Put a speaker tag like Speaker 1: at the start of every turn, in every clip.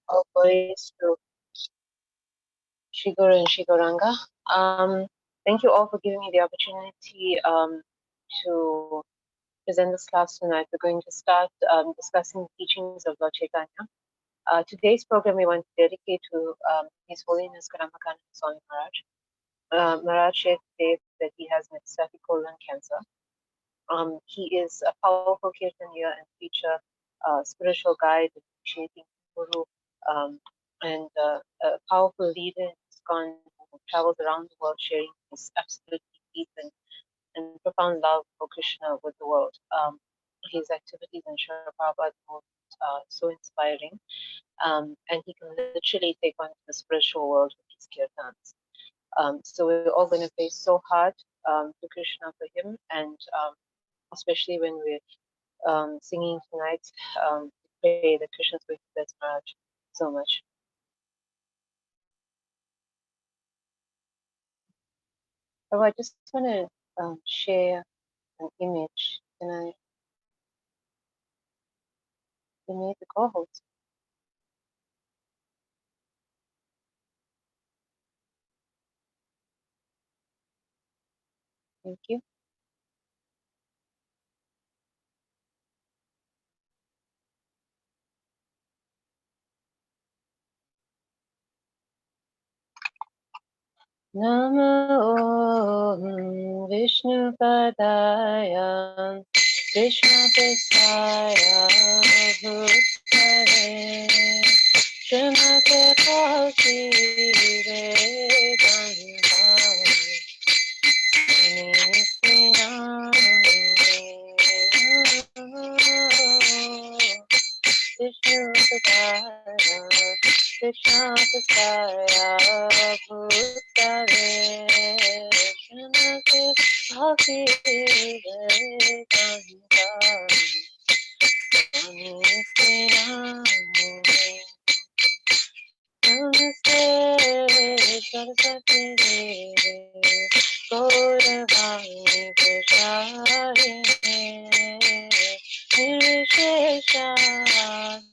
Speaker 1: All praise to Shri Guru and Shri Gauranga. Thank you all for giving me the opportunity to present this class tonight. We're going to start discussing the teachings of Lord Chaitanya. Today's program we want to dedicate to His Holiness Karamakananda Swami Maharaj. Maharaj shared today that he has metastatic colon cancer. He is a powerful kirtaniya and preacher, spiritual guide, initiating guru, and a powerful leader in ISKCON who travels around the world sharing his absolutely deep and profound love for Krishna with the world. His activities in Srila Prabhupada are so inspiring, and he can literally take on the spiritual world with his kirtans. So we're all going to pray so hard to Krishna for him, and especially when we're singing tonight. We pray that Krishna's going to bless Maharaj so much. So I just want to share an image. Can I make the co-host? Thank you. Namo Vishnu Padaya Krishna Prasaya Bhutare Srimate Bhakti Vedanta Vishnu Padaya Krishna Prasaya Bhutare Srimate Bhakti Vedanta Namaste Saraswati Devi Gauravani Prasarine Nirvishesha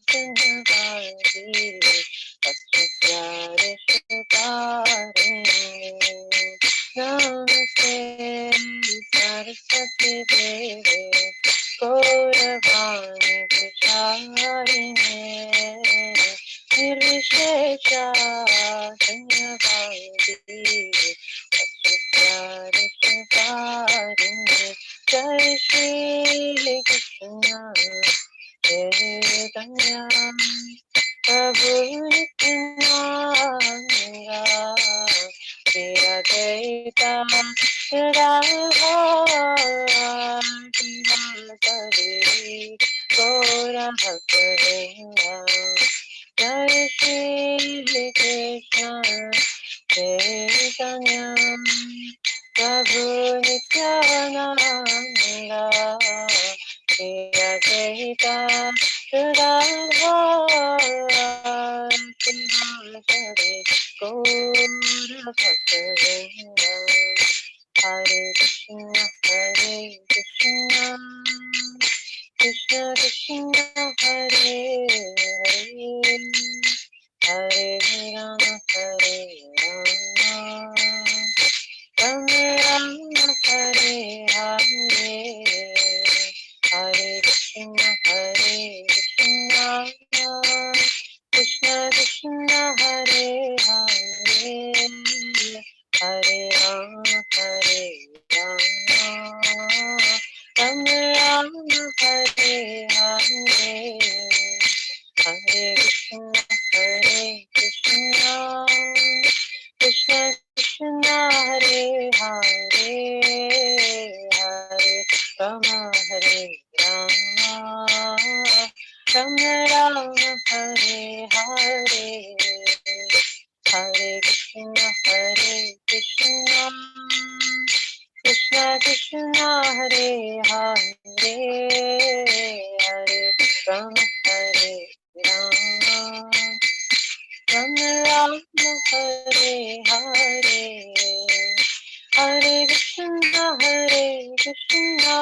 Speaker 1: Sanyavadi Vastrasyarishatarine Namaste Saraswati Devi Gauravani Prasarine Nirvishesha Sanyavadi Vastrasyarishatarine Jai Shri Krishna Caitanya Prabhu Nityananda Shri Advaita Gadadhara Shivasari Gaura Bhaktavinda Jai Shri Krishna Caitanya Prabhu Nityananda Shri Advaita Gadadhara Shivasari Gaura Bhaktavinda Hare Krishna Krishna Krishna Hare Hare Hare Rama Rama Rama Hare Hare Hare Krishna Krishna Krishna Hare Hare Hare Rama Rama Rama Hare Hare Hare Krishna Krishna Krishna Hare Hare Hare Rama Rama Rama Hare Hare Hare Krishna Krishna Krishna Hare Hare Hare Rama Rama Rama Hare Hare Hare Krishna Krishna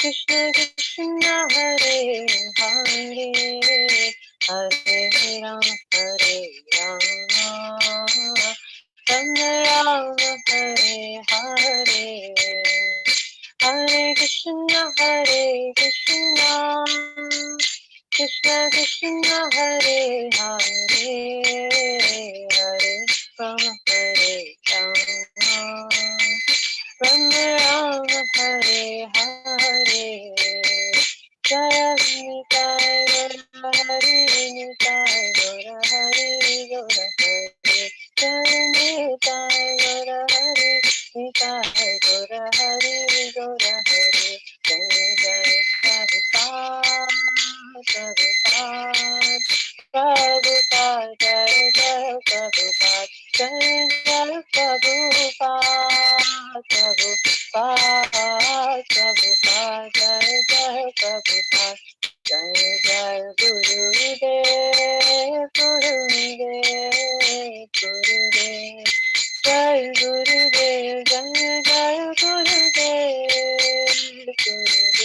Speaker 1: Krishna Krishna Hare Hare Hare Rama Hare Rama Rama Rama Hare Hare Hare Krishna Krishna Krishna Hare Hare Hare Rama Hare Rama Rama Rama Hare Hare Jaya Nitai Gora Hari Nitai Gora Hari Gora Hari Jaya Nitai Gora Hari Nitai Gora Hari Gora Hari Jaya Jaya Prabhupada Prabhupada Jaya Jaya Prabhupada Jaya Jaya Prabhupada Prabhupada Prabhupada Jaya Jaya Prabhupada Jaya Jaya Gurudev Gurudev Gurudev Jai Gurudev Jaya Jaya Gurudev Gurudev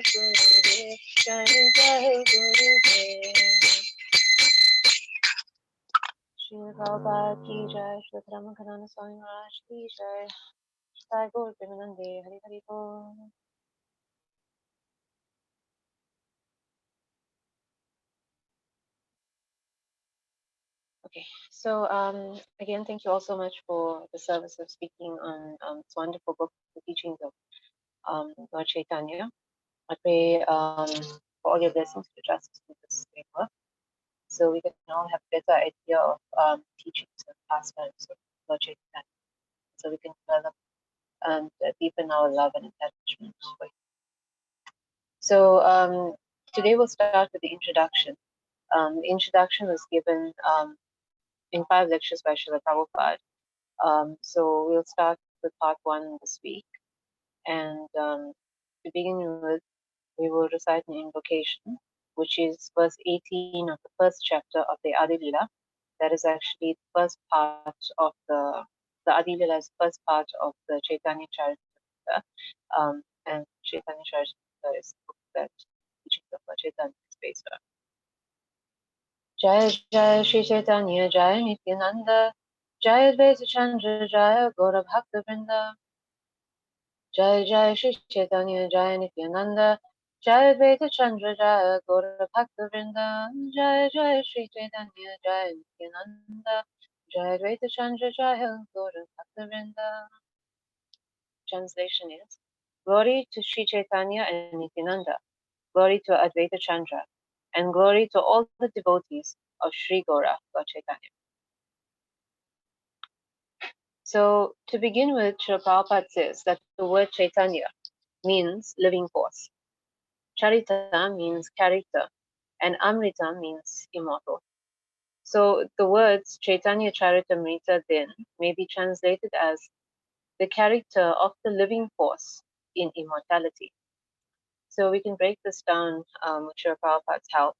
Speaker 1: Gurudev Jaya Jaya Gurudev Shri Prabhupada ki jai, Shri Ramakananda Swami Maharaj ki jai, Sai Gaur Premanande, Hari Hari Bol. Okay, so again, thank you all so much for the service of speaking on this wonderful book, The Teachings of Lord Caitanya. I pray for all your blessings to justice with this great work, so we can all have a better idea of teachings and pastimes of Lord Caitanya, so we can develop and deepen our love and attachment for him. So today we'll start with the introduction. The introduction was given in 5 lectures by Srila Prabhupada. So we'll start with part 1 this week. And to begin with, we will recite an invocation, which is verse 18 of the first chapter of the Adi Lila. That is actually the first part of the Adi Lila is the first part of the Caitanya Charitamrita. And Caitanya Charitamrita is the book that teachings of Chaitanya is based on. Jai Jai Shri Chaitanya Jai Nityananda Jai Advaita Chandra Jai Gaura Bhakta Vrinda Jai Jai Shri Chaitanya Jai Nityananda Jai Advaita Chandra Jai Gaura Bhakta Vrinda Jai Jai Shri Chaitanya Jai Nityananda Jai Advaita Chandra Jai Gaura Bhakta Vrinda. Translation is: Glory to Shri Chaitanya and Nityananda, glory to Advaita Chandra, and glory to all the devotees of Sri Gaura, Lord Chaitanya. So, to begin with, Srila Prabhupada says that the word Chaitanya means living force. Charita means character, and Amrita means immortal. So, the words Chaitanya Charitamrita then may be translated as the character of the living force in immortality. So, we can break this down with Srila Prabhupada's help.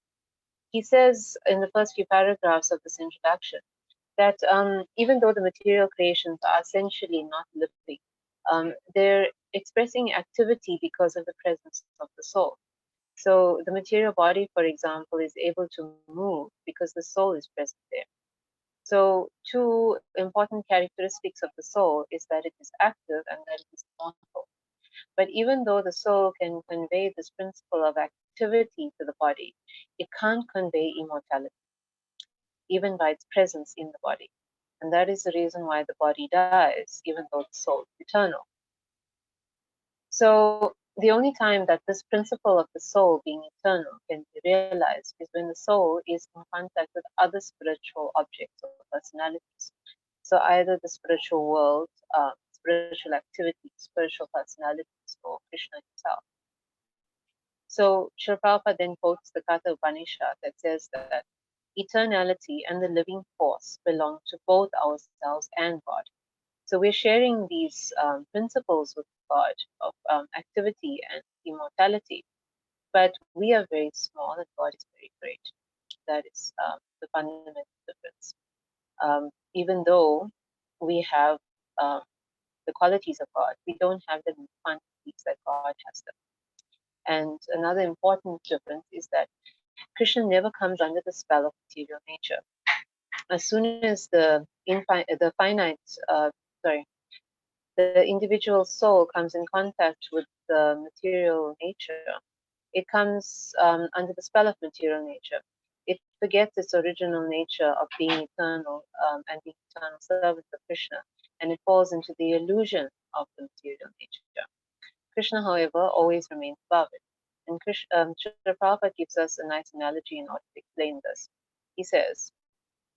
Speaker 1: He says in the first few paragraphs of this introduction that even though the material creations are essentially not living, they're expressing activity because of the presence of the soul. So the material body, for example, is able to move because the soul is present there. So 2 important characteristics of the soul is that it is active and that it is immortal. But even though the soul can convey this principle of activity to the body, it can't convey immortality, even by its presence in the body. And that is the reason why the body dies, even though the soul is eternal. So the only time that this principle of the soul being eternal can be realized is when the soul is in contact with other spiritual objects or personalities. So either the spiritual world, spiritual activities, spiritual personalities, or Krishna himself. So Srila Prabhupada then quotes the Katha Upanishad that says that eternality and the living force belong to both ourselves and God. So we're sharing these principles with God of activity and immortality, but we are very small and God is very great. That is the fundamental difference. Even though we have the qualities of God, we don't have them in quantity. qualities that God has them. And another important difference is that Krishna never comes under the spell of material nature. As soon as the individual soul comes in contact with the material nature, it comes under the spell of material nature. It forgets its original nature of being eternal and being eternal servant of Krishna, and it falls into the illusion of the material nature. Krishna, however, always remains above it. And Srila Prabhupada gives us a nice analogy in order to explain this. He says,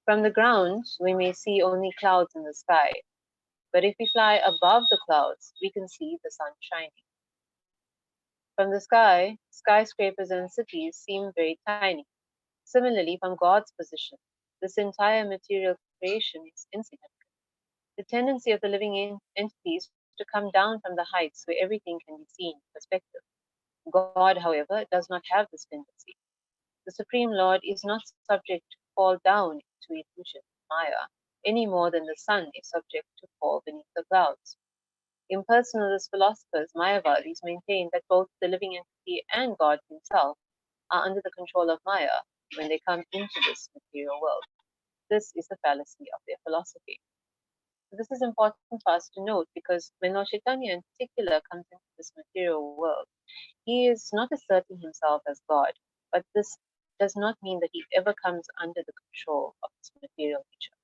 Speaker 1: from the ground, we may see only clouds in the sky, but if we fly above the clouds, we can see the sun shining. From the sky, skyscrapers and cities seem very tiny. Similarly, from God's position, this entire material creation is insignificant. The tendency of the living entities to come down from the heights where everything can be seen in perspective. God, however, does not have this tendency. The Supreme Lord is not subject to fall down into illusion, Maya, any more than the sun is subject to fall beneath the clouds. Impersonalist philosophers, Mayavadis, maintain that both the living entity and God himself are under the control of Maya when they come into this material world. This is the fallacy of their philosophy. So this is important for us to note because when Lord Chaitanya in particular comes into this material world, he is not asserting himself as God, but this does not mean that he ever comes under the control of this material nature.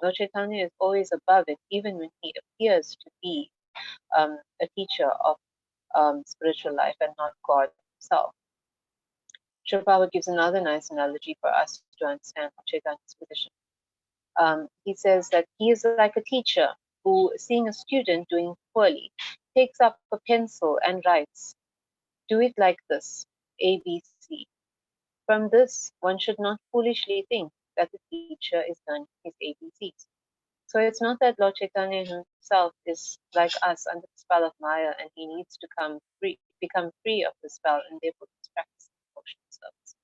Speaker 1: Lord Chaitanya is always above it, even when he appears to be a teacher of spiritual life and not God himself. Srila Prabhupada gives another nice analogy for us to understand Chaitanya's position. He says that he is like a teacher who, seeing a student doing poorly, takes up a pencil and writes, "Do it like this, ABC." From this, one should not foolishly think that the teacher is done his ABCs. So it's not that Lord Chaitanya himself is like us under the spell of Maya and he needs to become free of the spell and therefore he's practicing devotional service.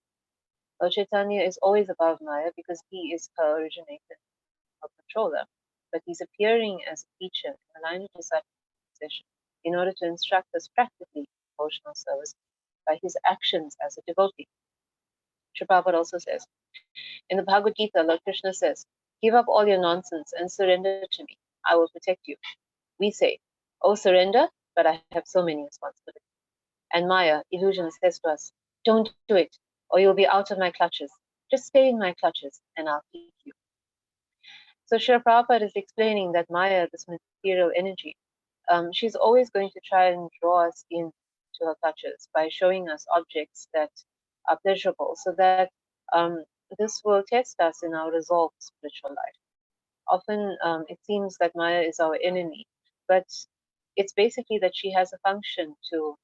Speaker 1: Lord Chaitanya is always above Maya because he is her originator, her controller, but he's appearing as a teacher in a line of disciple position in order to instruct us practically in devotional service by his actions as a devotee. Srila Prabhupada also says, in the Bhagavad Gita, Lord Krishna says, "Give up all your nonsense and surrender to me. I will protect you." We say, "Oh, surrender, but I have so many responsibilities." And Maya, illusion, says to us, "Don't do it, or you'll be out of my clutches. Just stay in my clutches, and I'll keep you." So Srila Prabhupada is explaining that Maya, this material energy, she's always going to try and draw us into her clutches by showing us objects that are pleasurable, so that this will test us in our resolve to spiritual life. Often it seems that Maya is our enemy, but it's basically that she has a function to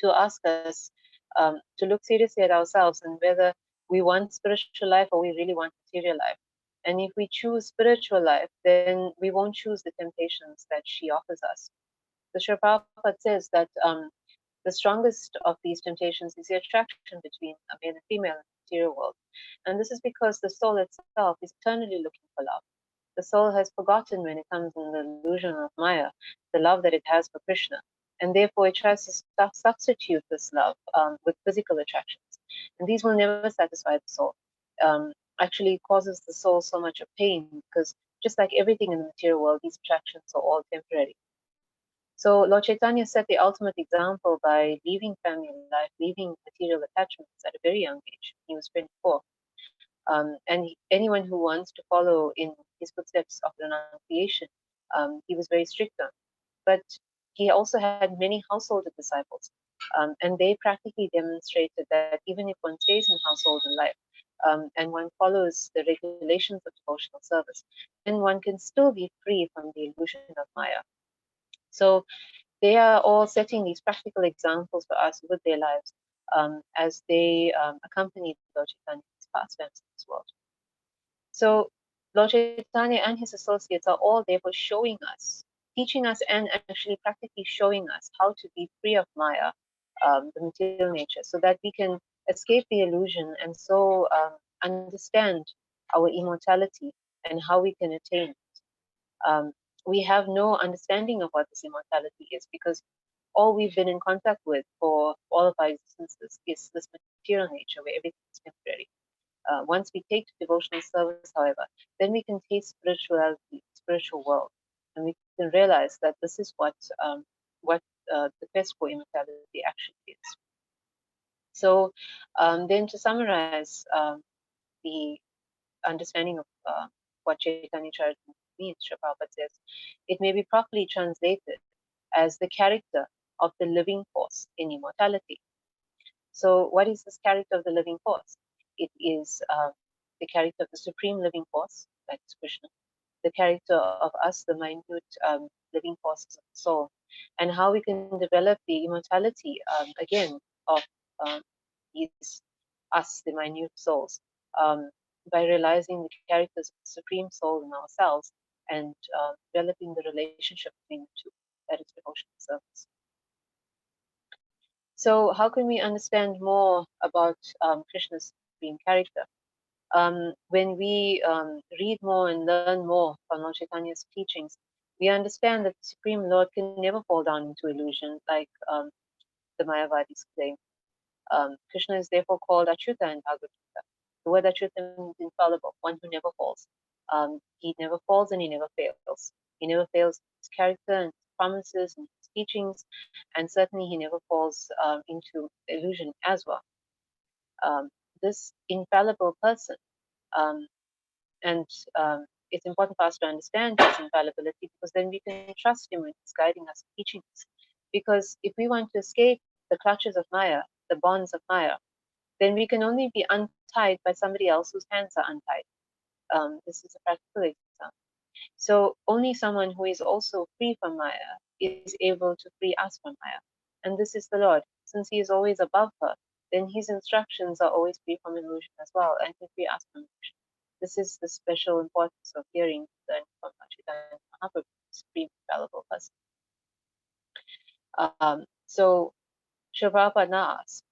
Speaker 1: ask us to look seriously at ourselves and whether we want spiritual life or we really want material life. And if we choose spiritual life, then we won't choose the temptations that she offers us. The Srila Prabhupada says that the strongest of these temptations is the attraction between a male and female in the material world. And this is because the soul itself is eternally looking for love. The soul has forgotten when it comes in the illusion of Maya, the love that it has for Krishna. And therefore it tries to substitute this love with physical attractions. And these will never satisfy the soul. Actually causes the soul so much of pain because just like everything in the material world, these attractions are all temporary. So Lord Chaitanya set the ultimate example by leaving family life, leaving material attachments at a very young age. He was 24. Anyone who wants to follow in his footsteps of renunciation, he was very strict on. But he also had many household disciples, and they practically demonstrated that even if one stays in household and life, and one follows the regulations of devotional service, then one can still be free from the illusion of Maya. So they are all setting these practical examples for us with their lives as they accompany Lord Chaitanya's pastimes in this world. So Lord Chaitanya and his associates are all therefore showing us, teaching us, and actually practically showing us how to be free of Maya, the material nature, so that we can escape the illusion and so understand our immortality and how we can attain it. We have no understanding of what this immortality is because all we've been in contact with for all of our existences is this material nature where everything is temporary. Once we take to devotional service, however, then we can taste spirituality, spiritual world, and we can realize that this is what the quest for immortality actually is. So, then to summarize the understanding of what Chaitanya Charitamrita means, Srila Prabhupada says, it may be properly translated as the character of the living force in immortality. So, what is this character of the living force? It is the character of the supreme living force, that is Krishna, the character of us, the minute living forces of the soul, and how we can develop the immortality again of um, these us, the minute souls, by realizing the characters of the supreme soul in ourselves and developing the relationship between the two, that is devotional service. So, how can we understand more about Krishna's supreme character? When we read more and learn more from Lord Chaitanya's teachings, we understand that the Supreme Lord can never fall down into illusion like the Mayavadis claim. Krishna is therefore called Achyuta in Bhagavad Gita. The word Achyuta means infallible, one who never falls. He never falls and he never fails. He never fails in his character and his promises and his teachings, and certainly he never falls into illusion as well. This infallible person, um, and it's important for us to understand his infallibility because then we can trust him when he's guiding us and teaching us. Because if we want to escape the clutches of Maya, the bonds of Maya, then we can only be untied by somebody else whose hands are untied. This is a practical example. So only someone who is also free from Maya is able to free us from Maya. And this is the Lord. Since he is always above her, then his instructions are always free from illusion as well and can free us from illusion. This is the special importance of hearing the from Chaitanya Mahaprabhu, the supreme infallible person. So Srila Prabhupada now asks,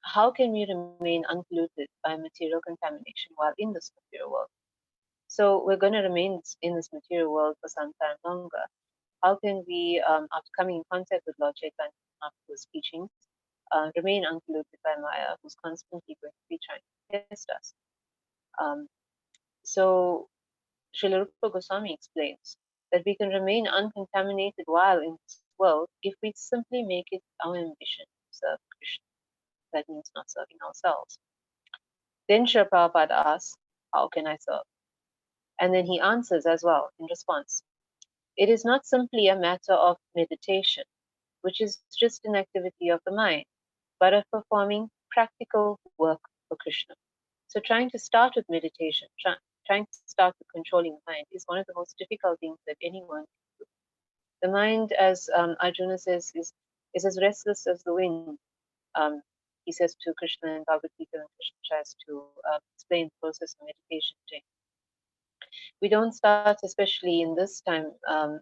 Speaker 1: how can we remain unpolluted by material contamination while in this material world? So we're going to remain in this material world for some time longer. How can we, after coming in contact with Lord Chaitanya Mahaprabhu's teachings, remain unpolluted by Maya, who's constantly going to be trying to test us? So Srila Rupa Goswami explains that we can remain uncontaminated while in this world if we simply make it our ambition to serve Krishna. That means not serving ourselves. Then Srila Prabhupada asks, how can I serve? And then he answers as well in response. It is not simply a matter of meditation, which is just an activity of the mind, but of performing practical work for Krishna. So trying to start with meditation, trying to start with controlling the mind is one of the most difficult things that anyone can do. The mind, as Arjuna says, is as restless as the wind. Um, he says to Krishna in Bhagavad Gita, and Krishna tries to explain the process of meditation to him. We don't start, especially in this time,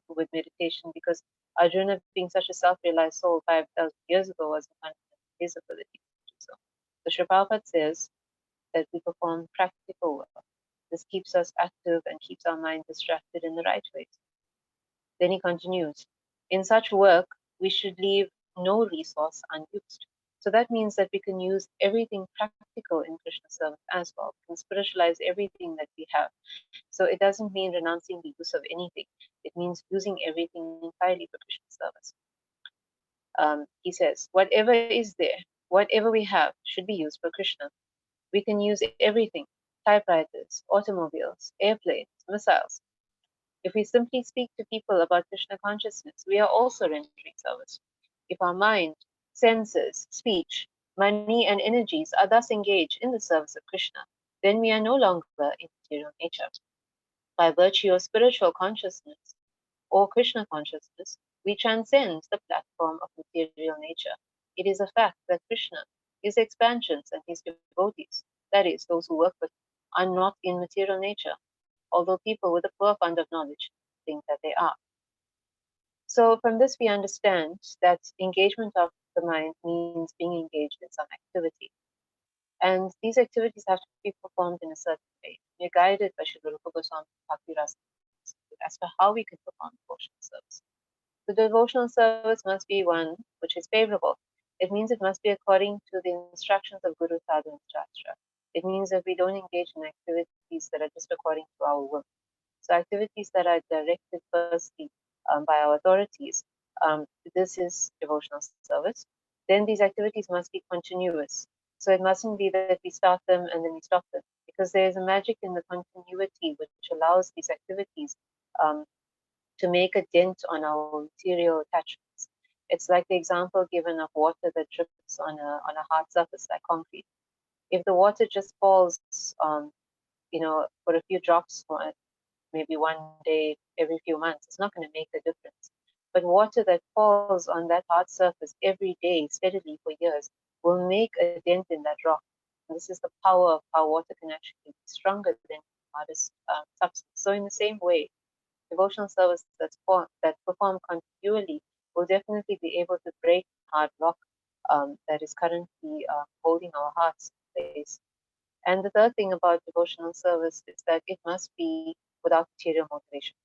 Speaker 1: with meditation because Arjuna, being such a self-realized soul 5,000 years ago, was confident in his ability to do so. So Srila Prabhupada says that we perform practical work. This keeps us active and keeps our mind distracted in the right ways. Then he continues, in such work, we should leave no resource unused. So that means that we can use everything practical in Krishna service as well. We can spiritualize everything that we have. So it doesn't mean renouncing the use of anything. It means using everything entirely for Krishna service. He says, whatever is there, whatever we have, should be used for Krishna. We can use everything, typewriters, automobiles, airplanes, missiles. If we simply speak to people about Krishna consciousness, we are also rendering service. If our mind, senses, speech, money, and energies are thus engaged in the service of Krishna, then we are no longer in material nature. By virtue of spiritual consciousness or Krishna consciousness, we transcend the platform of material nature. It is a fact that Krishna, his expansions, and his devotees, that is, those who work with him, are not in material nature, although people with a poor fund of knowledge think that they are. So from this we understand that engagement of the mind means being engaged in some activity. And these activities have to be performed in a certain way. We are guided by Srila Rupa Goswami Bhakti Rasa as to how we can perform devotional service. The devotional service must be one which is favorable. It means it must be according to the instructions of Guru Sadhu and Shastra. It means that we don't engage in activities that are just according to our will. So activities that are directed firstly by our authorities, this is devotional service. Then these activities must be continuous. So it mustn't be that we start them and then we stop them, because there is a magic in the continuity which allows these activities um, to make a dent on our material attachments. It's like the example given of water that drips on a hard surface like concrete. If the water just falls, for a few drops, maybe one day every few months, it's not going to make a difference. But water that falls on that hard surface every day, steadily for years, will make a dent in that rock. And this is the power of how water can actually be stronger than hardest substance. So, in the same way, devotional service that performed continually will definitely be able to break hard rock that is currently holding our hearts in place. And the third thing about devotional service is that it must be without material motivation.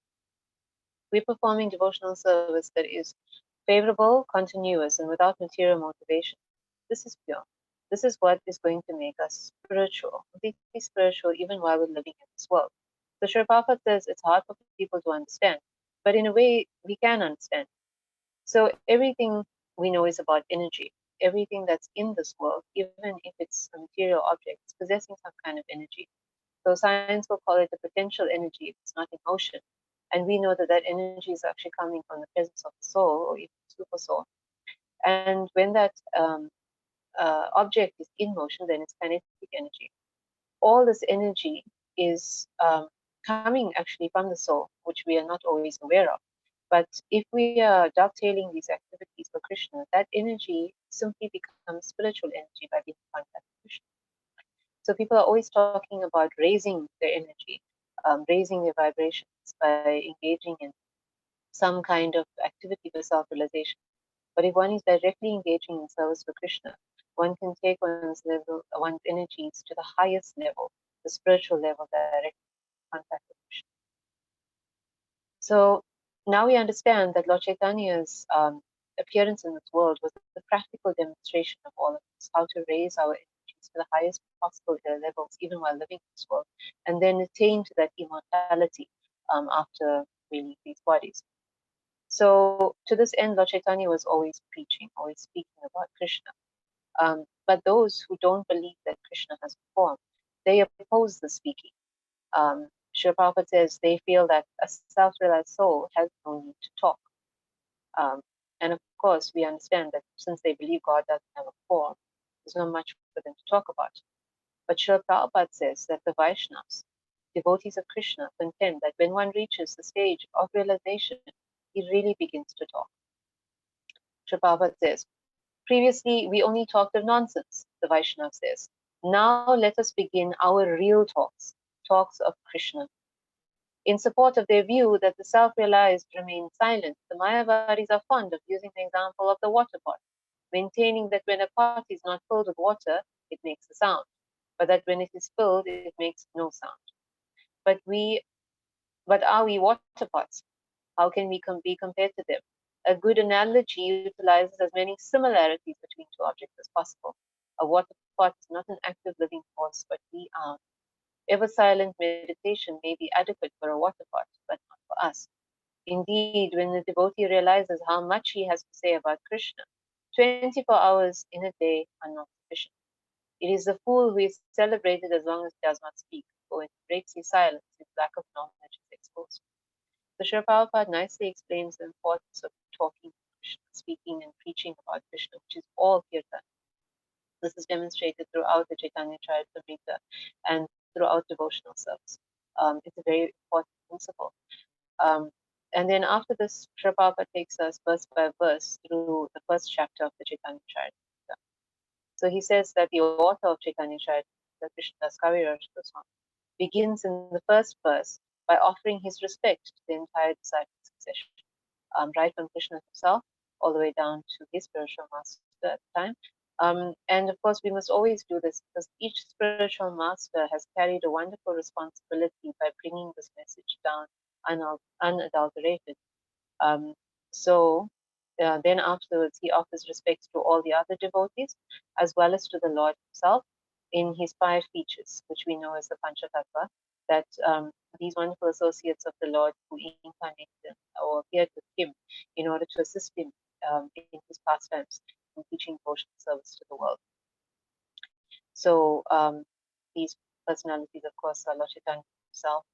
Speaker 1: We're performing devotional service that is favorable, continuous, and without material motivation. This is pure. This is what is going to make us spiritual, completely spiritual, even while we're living in this world. So Sri Prabhupada says it's hard for people to understand, but in a way, we can understand. So everything we know is about energy. Everything that's in this world, even if it's a material object, is possessing some kind of energy. So science will call it the potential energy if it's not in motion. And we know that that energy is actually coming from the presence of the soul or even super soul. And when that object is in motion, then it's kinetic energy. All this energy is coming actually from the soul, which we are not always aware of. But if we are dovetailing these activities for Krishna, that energy simply becomes spiritual energy by being in contact with Krishna. So people are always talking about raising their energy, raising their vibrations by engaging in some kind of activity for self-realization. But if one is directly engaging in service for Krishna, one can take one's energies to the highest level, the spiritual level, direct contact with Krishna. So now we understand that Lord Chaitanya's appearance in this world was the practical demonstration of all of this, how to raise our energies to the highest possible levels, even while living in this world, and then attain to that immortality after we leave these bodies. So to this end, Lord Chaitanya was always preaching, always speaking about Krishna. But those who don't believe that Krishna has a form, they oppose the speaking. Srila Prabhupada says they feel that a self-realized soul has no need to talk. And of course, we understand that since they believe God doesn't have a form, there's not much for them to talk about. But Srila Prabhupada says that the Vaishnavas, devotees of Krishna, contend that when one reaches the stage of realization, he really begins to talk. Srila Prabhupada says, previously we only talked of nonsense, the Vaishnava says. Now let us begin our real talks, talks of Krishna. In support of their view that the self-realized remain silent, the Mayavadis are fond of using the example of the water pot, maintaining that when a pot is not filled with water, it makes a sound, but that when it is filled, it makes no sound. But are we water pots? How can we be compared to them? A good analogy utilizes as many similarities between two objects as possible. A water pot is not an active living force, but we are. Ever silent meditation may be adequate for a water pot, but not for us. Indeed, when the devotee realizes how much he has to say about Krishna, 24 hours in a day are not sufficient. It is the fool who is celebrated as long as he does not speak, for when he breaks his silence, his lack of knowledge is exposed. So Srila Prabhupada nicely explains the importance of talking to Krishna, speaking and preaching about Krishna, which is all kirtan. This is demonstrated throughout the Chaitanya Charitamrita and throughout devotional service. It's a very important principle. Um, and then after this, Srila Prabhupada takes us verse by verse through the first chapter of the Chaitanya Charitamrita. So he says that the author of Chaitanya Charitamrita, Krishnadas Kaviraj Goswami, begins in the first verse by offering his respect to the entire disciple succession, right from Krishna himself all the way down to his spiritual master at the time. And of course, we must always do this because each spiritual master has carried a wonderful responsibility by bringing this message down unadulterated. So then afterwards, he offers respects to all the other devotees, as well as to the Lord himself in his 5 features, which we know as the Panchatattva, that these wonderful associates of the Lord who incarnated or appeared with him in order to assist him in his pastimes in teaching devotional service to the world. So these personalities, of course, are Lord Chaitanya himself,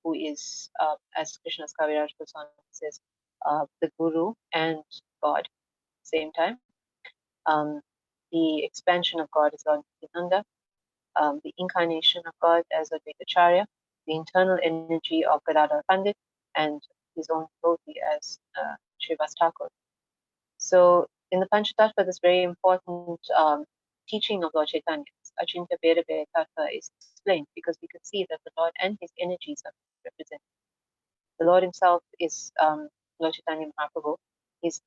Speaker 1: who is, as Krishna's Kaviraj Goswami says, the Guru and God at the same time. The expansion of God is Lord Nityananda, the incarnation of God as Advaitacharya, the internal energy of Gadadhar Pandit, and his own devotee as Srivas Thakur. So in the Panchatattva, this very important teaching of Lord Chaitanya's Achintya Veda Tattva is explained, because we can see that the Lord and his energies are represented. The Lord himself is Lord Chaitanya Mahaprabhu. His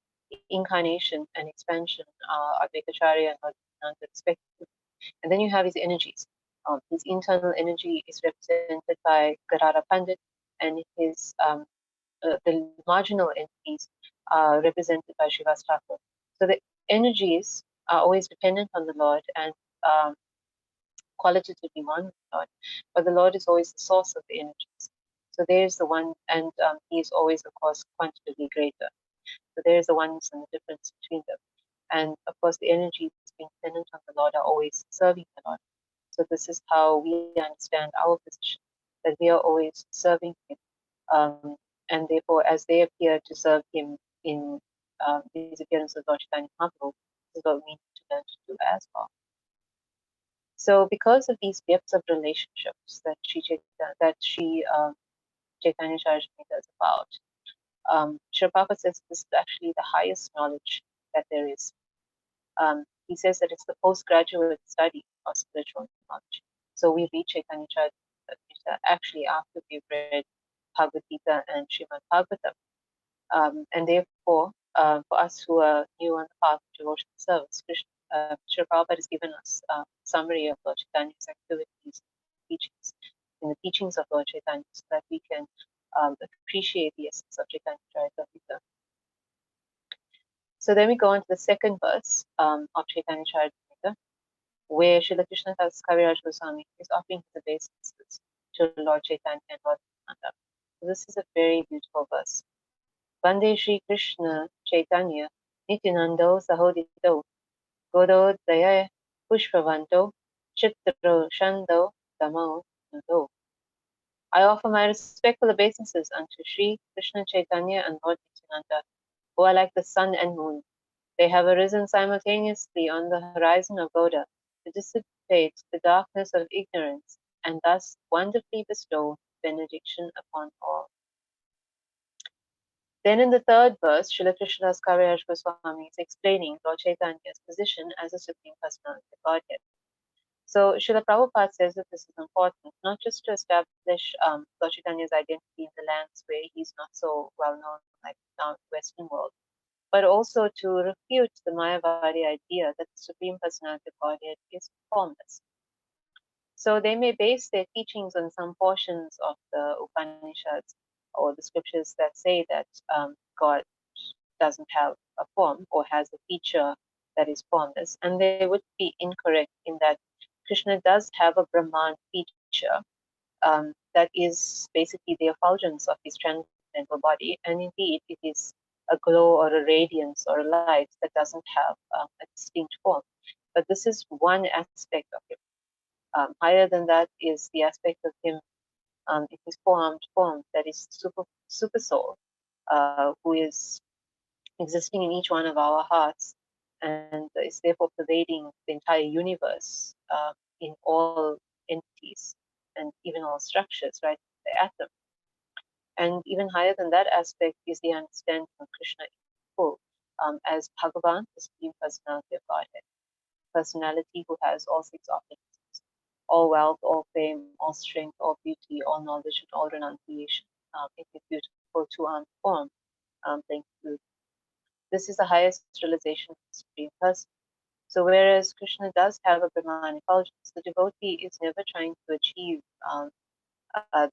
Speaker 1: incarnation and expansion are Advaitacharya and Lord Nityananda respectively. And then you have his energies. His internal energy is represented by Gadadhar Pandit, and his the marginal entities are represented by Srivas Thakur. So the energies are always dependent on the Lord and qualitatively one with the Lord, but the Lord is always the source of the energies. So there's the one, and he is always, of course, quantitatively greater. So there is the oneness and the difference between them. And of course, the energies being dependent on the Lord are always serving the Lord. So this is how we understand our position, that we are always serving him. And therefore, as they appear to serve him in these appearances of Lord Chaitanya Mahaprabhu, this is what we need to learn to do as well. So because of these depths of relationships that Chaitanya Charitamrita is about, Srila Prabhupada says this is actually the highest knowledge that there is. He says that it's the postgraduate study of spiritual knowledge. So we read Chaitanya Charitamrita actually after we've read Bhagavad Gita and Srimad Bhagavatam. And therefore, for us who are new on the path of devotional service, Srila Prabhupada has given us a summary of Lord Chaitanya's activities, teachings, in the teachings of Lord Chaitanya, so that we can appreciate the essence of Chaitanya Charitamrita. So then we go on to the second verse of Chaitanya Charitamrita, where Srila Krishna Das Kaviraj Goswami is offering his obeisances to Lord Chaitanya and Lord Nityananda. So this is a very beautiful verse. Vande Shri Krishna Chaitanya Nityanando Sahodito Godo Daya Pushpavanto Chitro Shando Damo Nado. I offer my respectful obeisances unto Shri Krishna Chaitanya and Lord Nityananda, who are like the sun and moon. They have arisen simultaneously on the horizon of Goda to dissipate the darkness of ignorance, and thus wonderfully bestow benediction upon all. Then in the third verse, Srila Krishnadas Kaviraj Goswami is explaining Lord Chaitanya's position as a Supreme Personality of Godhead. So Srila Prabhupada says that this is important, not just to establish Lord Chaitanya's identity in the lands where he's not so well known, like now in the Western world, but also to refute the Mayavadi idea that the Supreme Personality of Godhead is formless. So they may base their teachings on some portions of the Upanishads or the scriptures that say that God doesn't have a form or has a feature that is formless, and they would be incorrect in that Krishna does have a Brahman feature that is basically the effulgence of his transcendental body, and indeed it is a glow or a radiance or a light that doesn't have a distinct form. But this is one aspect of him. Higher than that is the aspect of him in his four-armed form, that is super soul, who is existing in each one of our hearts and is therefore pervading the entire universe in all entities and even all structures, right? The atom. And even higher than that aspect is the understanding of Krishna in full as Bhagavan, the Supreme Personality of Godhead, personality who has all 6 offerings, all wealth, all fame, all strength, all beauty, all knowledge, and all renunciation in his beautiful 2-armed form. Thank you. This is the highest realization of the Supreme Person. So whereas Krishna does have a Brahman effulgence, the devotee is never trying to achieve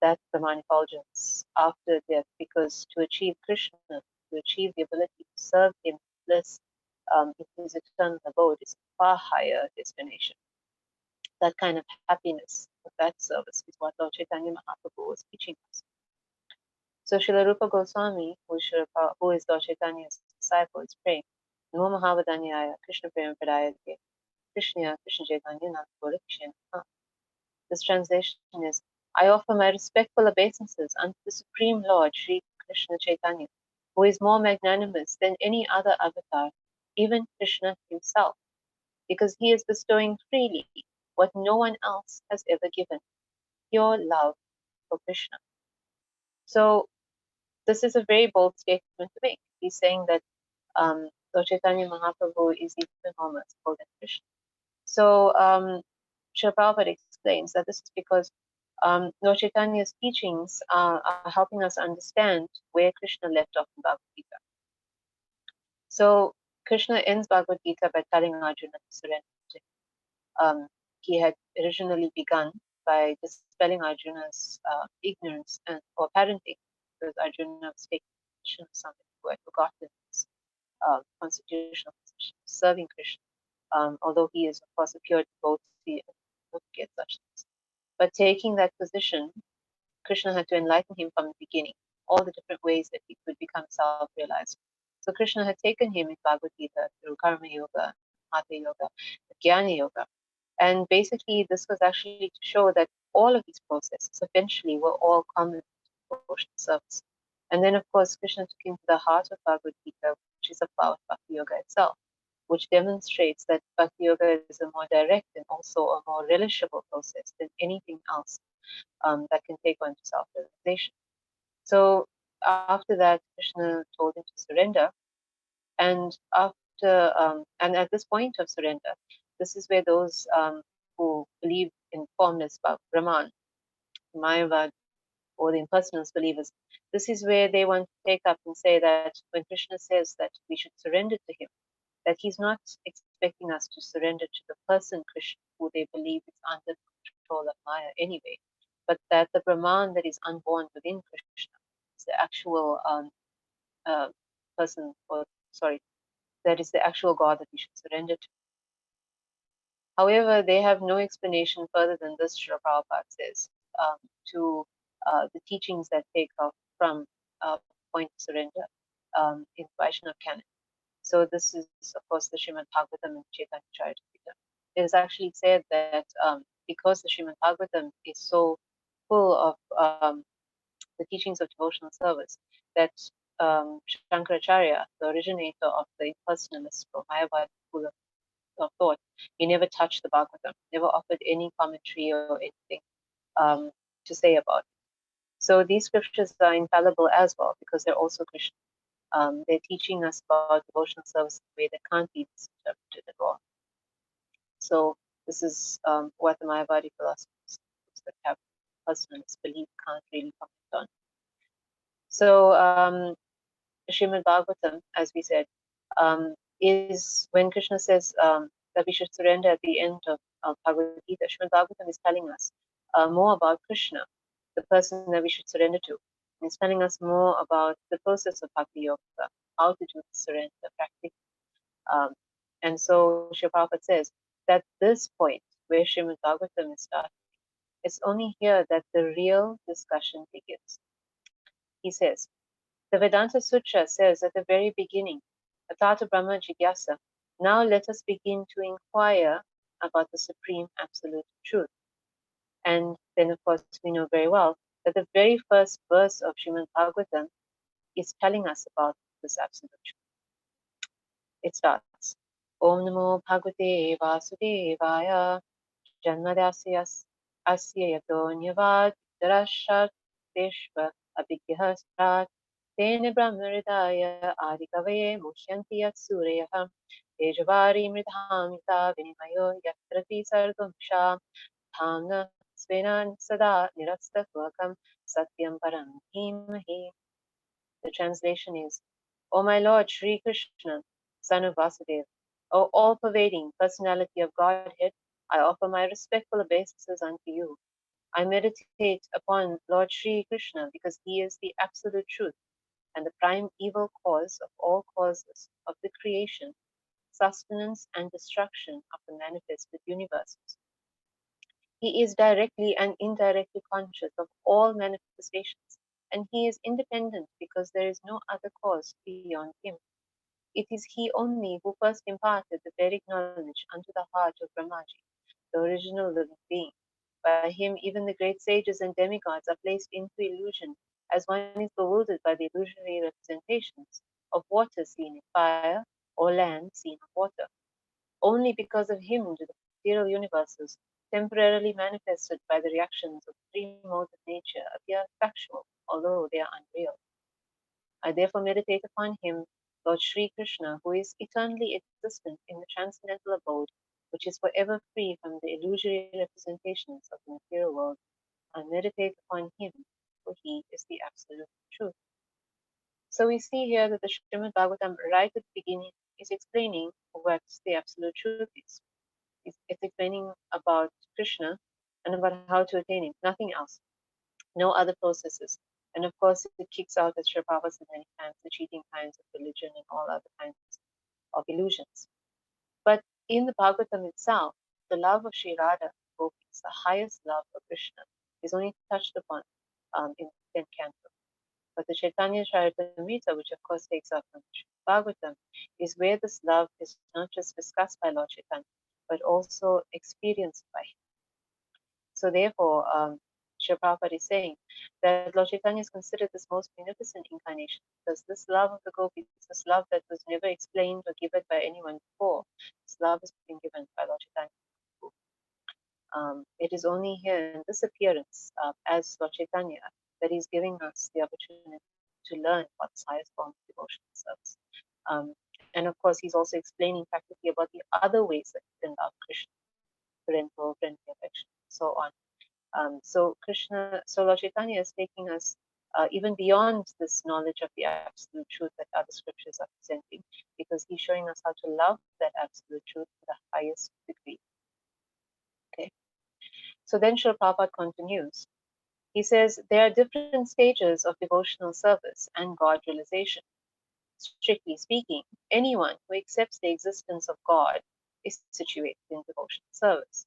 Speaker 1: that Brahman effulgence after death, because to achieve Krishna, to achieve the ability to serve him bliss in his eternal abode is a far higher destination. That kind of happiness of that service is what Lord Chaitanya Mahaprabhu was teaching us. So Srila Rupa Goswami, who is Lord Chaitanya's disciple, is praying, Namo Mahavadanyaya Krishna Prema Pradayate Krishna Krishna Chaitanya Namaskara Krishna. This translation is, I offer my respectful obeisances unto the Supreme Lord Sri Krishna Chaitanya, who is more magnanimous than any other avatar, even Krishna himself, because he is bestowing freely what no one else has ever given, pure love for Krishna. So this is a very bold statement to make. He's saying that Lord Chaitanya Mahaprabhu is even more merciful than Krishna. So Srila Prabhupada explains that this is because Lord Chaitanya's teachings are helping us understand where Krishna left off in Bhagavad Gita. So Krishna ends Bhagavad Gita by telling Arjuna to surrender to him. He had originally begun by dispelling Arjuna's ignorance or parenting, because Arjuna was taking the position of somebody who had forgotten his constitutional position of serving Krishna. Although he is, of course, a pure devotee and don't forget such things. But taking that position, Krishna had to enlighten him from the beginning, all the different ways that he could become self-realized. So Krishna had taken him in Bhagavad Gita through Karma Yoga, Hatha Yoga, Jnana Yoga. And basically, this was actually to show that all of these processes eventually were all common to devotional service. And then, of course, Krishna took him to the heart of Bhagavad Gita, which is about Bhakti Yoga itself, which demonstrates that Bhakti Yoga is a more direct and also a more relishable process than anything else that can take one to self-realization. So after that, Krishna told him to surrender, and and at this point of surrender, this is where those who believe in formless Brahman, Mayavad, or the impersonalist believers, this is where they want to take up and say that when Krishna says that we should surrender to him, that he's not expecting us to surrender to the person Krishna, who they believe is under the control of Maya anyway, but that the Brahman that is unborn within Krishna is the actual person, or sorry, that is the actual God that we should surrender to. However, they have no explanation further than this, Srila Prabhupada says, to the teachings that take off from point of surrender in Vaishnava canon. So this is, of course, the Srimad Bhagavatam and Chaitanya Charitamrita. It is actually said that because the Srimad Bhagavatam is so full of the teachings of devotional service, that Shankaracharya, the originator of the impersonalist or Mayavad school of thought, he never touched the Bhagavatam, never offered any commentary or anything to say about it. So these scriptures are infallible as well, because they're also Krishna. They're teaching us about devotional service in a way that can't be misinterpreted at all. So this is what the Mayavadi philosophers that have personalist belief can't really comment on. So Srimad Bhagavatam, as we said, is when Krishna says that we should surrender at the end of Bhagavad Gita. Srimad Bhagavatam is telling us more about Krishna, the person that we should surrender to. And it's telling us more about the process of Bhakti Yoga, how to do the surrender practically. And so Srila Prabhupada says that this point where Srimad Bhagavatam is starting, it's only here that the real discussion begins. He says, the Vedanta Sutra says at the very beginning, Atata Brahma Jigyasa, now let us begin to inquire about the supreme absolute truth. And then, of course, we know very well that the very first verse of Srimad Bhagavatam is telling us about this absolute truth. It starts, Om Namo Bhagavate Vasudevaya Janmadasya Asya Yato Nyavad Darashat Deshva Abhigyahastrat Tene Brahmaridaya Adikavaye Mushyanti Yat Suryaha Tejavari Mridhamita Vinimayo Yatrati Sargumsha Dhamna Svenan Sada Nirasta Vakam Satyam Param Dhimahi. The translation is, O my Lord Sri Krishna, son of Vasudeva, O all-pervading personality of Godhead, I offer my respectful obeisances unto you. I meditate upon Lord Sri Krishna because he is the absolute truth, and the prime evil cause of all causes of the creation, sustenance, and destruction of the manifested universes. He is directly and indirectly conscious of all manifestations, and he is independent because there is no other cause beyond him. It is he only who first imparted the Vedic knowledge unto the heart of Brahmaji, the original living being. By him, even the great sages and demigods are placed into illusion, as one is bewildered by the illusory representations of water seen in fire or land seen in water. Only because of him do the material universes, temporarily manifested by the reactions of the three modes of nature, appear factual, although they are unreal. I therefore meditate upon him, Lord Sri Krishna, who is eternally existent in the transcendental abode, which is forever free from the illusory representations of the material world. I meditate upon him, for he is the absolute truth. So we see here that the Srimad Bhagavatam, right at the beginning, is explaining what the absolute truth is. It's explaining about Krishna and about how to attain him, nothing else, no other processes. And of course, it kicks out, as Sri Prabhupada said many times, the cheating kinds of religion and all other kinds of illusions. But in the Bhagavatam itself, the love of Sri Radha, Gopis, the highest love of Krishna, is only touched upon in the 10th canto. But the Chaitanya Charitamrita, which of course takes up from Bhagavatam, is where this love is not just discussed by Lord Chaitanya, but also experienced by him. So therefore, Srila Prabhupada is saying that Lord Chaitanya is considered this most beneficent incarnation because this love of the gopis, this love that was never explained or given by anyone before, this love has been given by Lord Chaitanya. It is only here in this appearance as Lord Chaitanya that he's giving us the opportunity to learn about the highest form of devotional service. And of course, he's also explaining practically about the other ways that you can love Krishna, parental, friendly affection, so on. So Lord Chaitanya is taking us even beyond this knowledge of the absolute truth that other scriptures are presenting, because he's showing us how to love that absolute truth to the highest degree. Okay. So then Srila Prabhupada continues. He says there are different stages of devotional service and God realization. Strictly speaking, anyone who accepts the existence of God is situated in devotional service.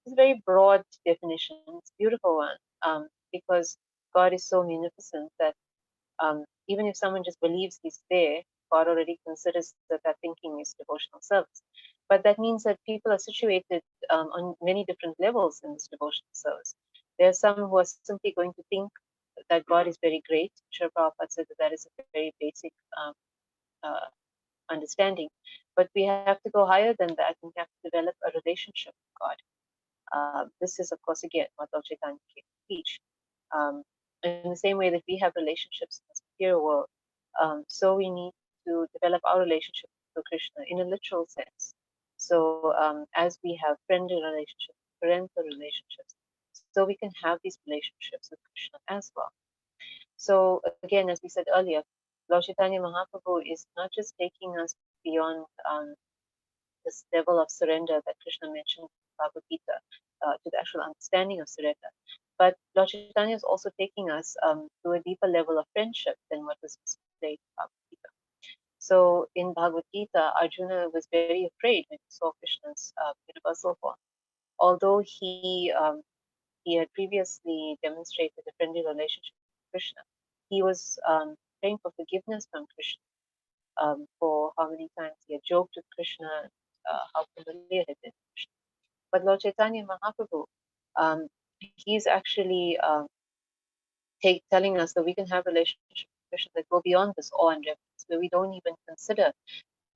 Speaker 1: It's a very broad definition. It's a beautiful one because God is so munificent that even if someone just believes He's there, God already considers that that thinking is devotional service. But that means that people are situated on many different levels in this devotional service. There are some who are simply going to think that God is very great. Srila Prabhupada said that that is a very basic uh, understanding. But we have to go higher than that and we have to develop a relationship with God. This is, of course, again, what Lord Chaitanya came to teach. In the same way that we have relationships in the material world, so we need to develop our relationship with Krishna in a literal sense. So as we have friendly relationships, parental relationships, so we can have these relationships with Krishna as well. So again, as we said earlier, Lord Chaitanya Mahaprabhu is not just taking us beyond this level of surrender that Krishna mentioned in Bhagavad Gita, to the actual understanding of surrender. But Lord Chaitanya is also taking us to a deeper level of friendship than what was displayed in Bhagavad Gita. So in Bhagavad Gita, Arjuna was very afraid when he saw Krishna's universal form. Although he had previously demonstrated a friendly relationship with Krishna, he was praying for forgiveness from Krishna for how many times he had joked with Krishna, how familiar he had been with Krishna. But Lord Chaitanya Mahaprabhu, he's actually telling us that we can have relationships with Krishna that go beyond this awe and reverence, where we don't even consider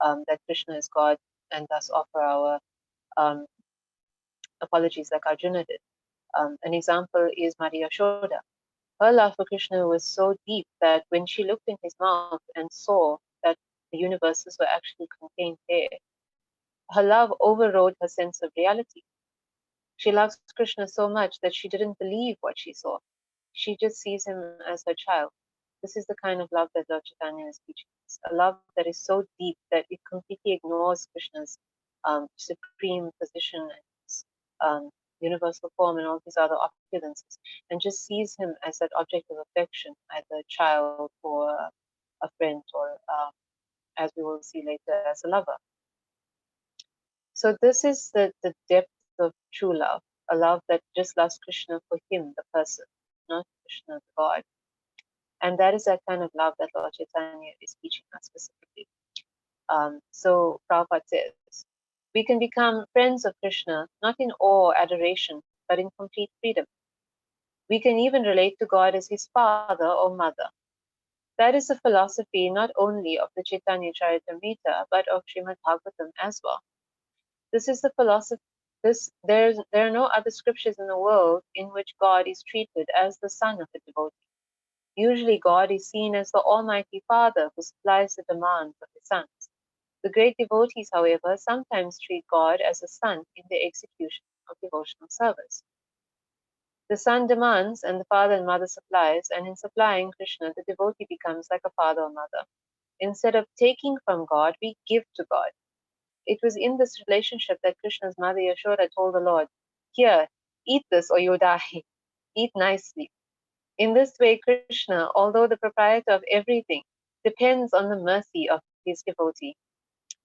Speaker 1: that Krishna is God and thus offer our apologies like Arjuna did. An example is Maria Yashoda. Her love for Krishna was so deep that when she looked in his mouth and saw that the universes were actually contained there, her love overrode her sense of reality. She loves Krishna so much that she didn't believe what she saw. She just sees him as her child. This is the kind of love that Lord Chaitanya is teaching us. A love that is so deep that it completely ignores Krishna's supreme position and his, universal form and all these other opulences, and just sees him as that object of affection, either a child or a friend, or as we will see later, as a lover. So this is the depth of true love, a love that just loves Krishna for him, the person, not Krishna, the God. And that is that kind of love that Lord Chaitanya is teaching us specifically. So Prabhupada says, we can become friends of Krishna, not in awe or adoration, but in complete freedom. We can even relate to God as his father or mother. That is the philosophy not only of the Chaitanya Charitamrita, but of Srimad Bhagavatam as well. This is the philosophy. There are no other scriptures in the world in which God is treated as the son of a devotee. Usually God is seen as the Almighty Father who supplies the demands of his sons. The great devotees, however, sometimes treat God as a son in the execution of devotional service. The son demands and the father and mother supplies, and in supplying Krishna, the devotee becomes like a father or mother. Instead of taking from God, we give to God. It was in this relationship that Krishna's mother Yashoda told the Lord, "Here, eat this or you die. Eat nicely." In this way, Krishna, although the proprietor of everything, depends on the mercy of his devotee.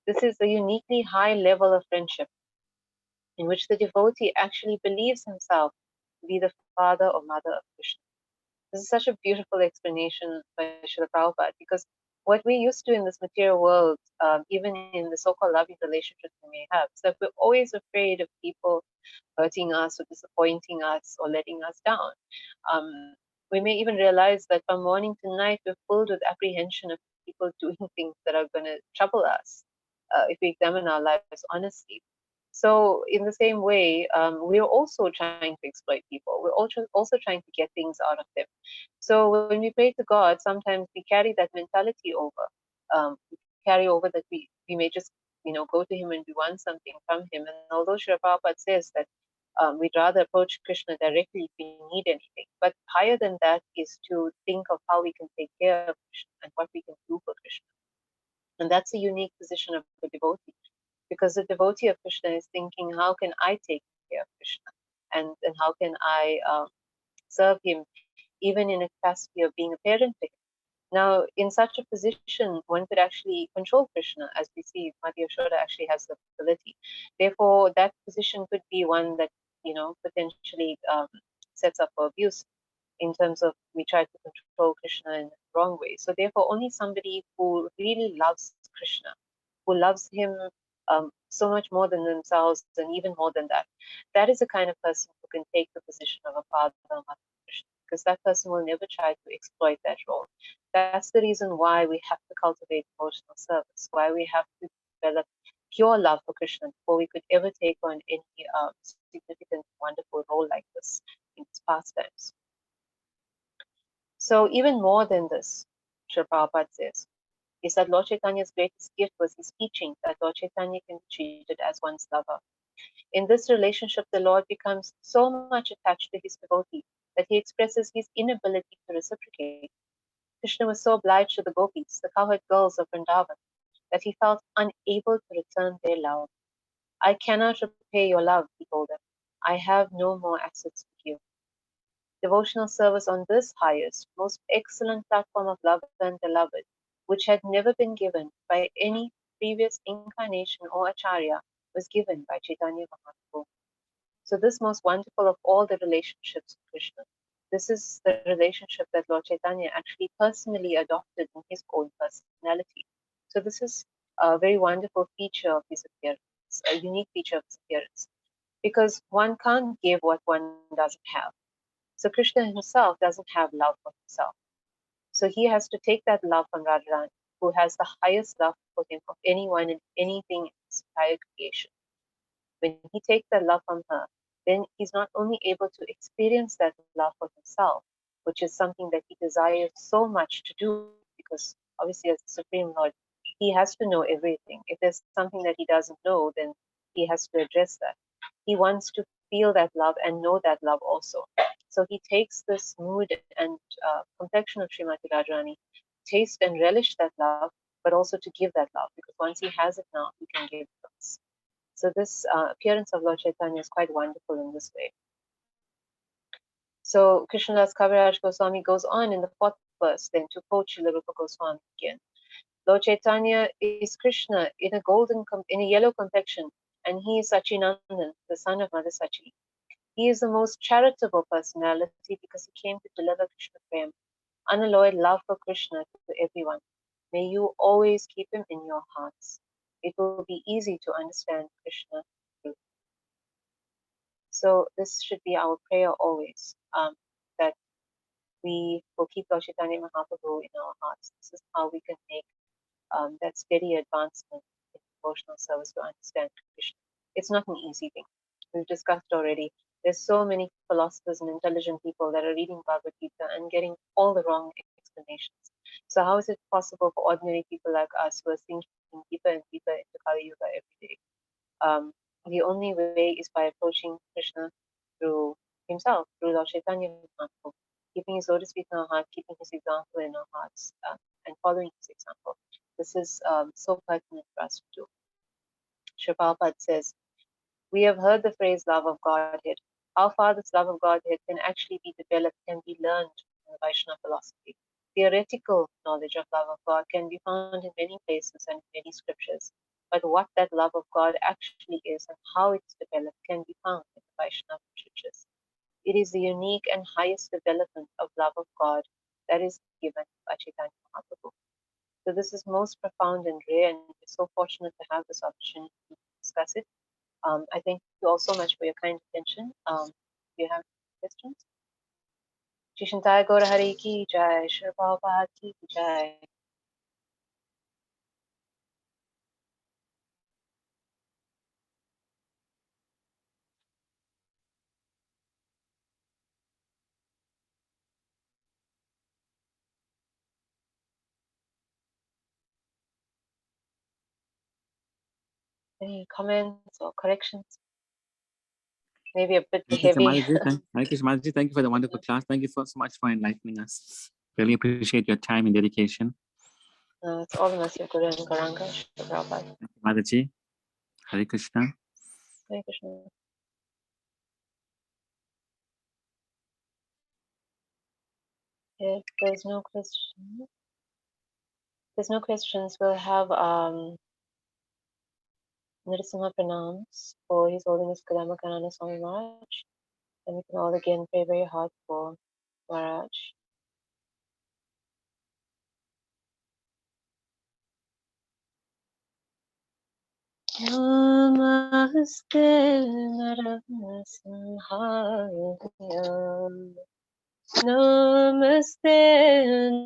Speaker 1: This is a uniquely high level of friendship in which the devotee actually believes himself to be the father or mother of Krishna. This is such a beautiful explanation by Srila Prabhupada, because what we're used to in this material world, even in the so-called loving relationships we may have, is that we're always afraid of people hurting us or disappointing us or letting us down. We may even realize that from morning to night we're filled with apprehension of people doing things that are going to trouble us if we examine our lives honestly. So, in the same way, we're also trying to exploit people. We're also trying to get things out of them. So, when we pray to God, sometimes we carry that mentality over. We carry over that we may just go to Him and we want something from Him. And although Srila Prabhupada says that we'd rather approach Krishna directly if we need anything, but higher than that is to think of how we can take care of Krishna and what we can do for Krishna. And that's a unique position of a devotee, because the devotee of Krishna is thinking, how can I take care of Krishna? And how can I serve him even in a capacity of being a parent to him? Now, in such a position, one could actually control Krishna, as we see Mother Yashoda actually has the ability. Therefore, that position could be one that, potentially sets up for abuse, in terms of we try to control Krishna in the wrong way. So therefore, only somebody who really loves Krishna, who loves him so much more than themselves and even more than that, that is the kind of person who can take the position of a father or mother Krishna, because that person will never try to exploit that role. That's the reason why we have to cultivate emotional service, why we have to develop pure love for Krishna before we could ever take on any significant, wonderful role like this in its pastimes. So even more than this, Srila Prabhupada says, is that Lord Chaitanya's greatest gift was his teaching that Lord Chaitanya can be treated as one's lover. In this relationship, the Lord becomes so much attached to his devotee that he expresses his inability to reciprocate. Krishna was so obliged to the gopis, the cowherd girls of Vrindavan, that he felt unable to return their love. I cannot repay your love, he told them. I have no more assets with you. Devotional service on this highest, most excellent platform of love and beloved, which had never been given by any previous incarnation or acharya, was given by Chaitanya Mahaprabhu. So this most wonderful of all the relationships with Krishna, this is the relationship that Lord Chaitanya actually personally adopted in his own personality. So this is a very wonderful feature of his appearance, a unique feature of his appearance, because one can't give what one doesn't have. So Krishna himself doesn't have love for himself. So he has to take that love from Radharani, who has the highest love for him of anyone and anything in his entire creation. When he takes that love from her, then he's not only able to experience that love for himself, which is something that he desires so much to do, because obviously as the Supreme Lord, he has to know everything. If there's something that he doesn't know, then he has to address that. He wants to feel that love and know that love also. So he takes this mood and complexion of Srimati Radharani, taste and relish that love, but also to give that love, because once he has it now, he can give it us. So this appearance of Lord Chaitanya is quite wonderful in this way. So Krishnadas Kaviraj Goswami goes on in the fourth first, then to quote Srila Rupa Goswami again. Lord Chaitanya is Krishna in a yellow complexion, and he is Sachinandan, the son of Mother Sachi. He is the most charitable personality because he came to deliver Krishna Prem, unalloyed love for Krishna to everyone. May you always keep him in your hearts. It will be easy to understand Krishna. So this should be our prayer always, that we will keep Lord Chaitanya Mahaprabhu in our hearts. This is how we can make that steady advancement in devotional service to understand Krishna. It's not an easy thing. We've discussed already. There's so many philosophers and intelligent people that are reading Bhagavad Gita and getting all the wrong explanations. So how is it possible for ordinary people like us who are thinking deeper and deeper into Kali Yuga every day? The only way is by approaching Krishna through himself, through Lord Chaitanya Mahaprabhu, keeping his lotus feet in our heart, keeping his example in our hearts, and following his example. This is so pertinent for us to do. Sri Prabhupada says, we have heard the phrase love of Godhead. How far this love of Godhead can actually be developed can be learned in the Vaishnava philosophy. Theoretical knowledge of love of God can be found in many places and in many scriptures. But what that love of God actually is and how it's developed can be found in the Vaishnava scriptures. It is the unique and highest development of love of God that is given by Chaitanya Mahaprabhu. So this is most profound and rare, and we're so fortunate to have this opportunity to discuss it. I thank you all so much for your kind attention. Do you have questions? Shri Shantai Gaura Hari Ki Jai, Shri Prabhupada Ki Jai. Any comments or corrections? Maybe a bit heavy.
Speaker 2: Hare Krishna Mataji, thank you for the wonderful class. Thank you so much for enlightening us. Really appreciate your time and dedication.
Speaker 1: It's all the mercy of Guru and Gauranga, Shri Prabhupada.
Speaker 2: Thank you, Mataji. Hare Krishna.
Speaker 1: Hare Krishna. If there's no questions, we'll have Narasimha pranams for His Holiness Kadamba Kanana Swami Maharaj. And we can all again pray very hard for Maharaj. Namaste Narasimhaya. Namaste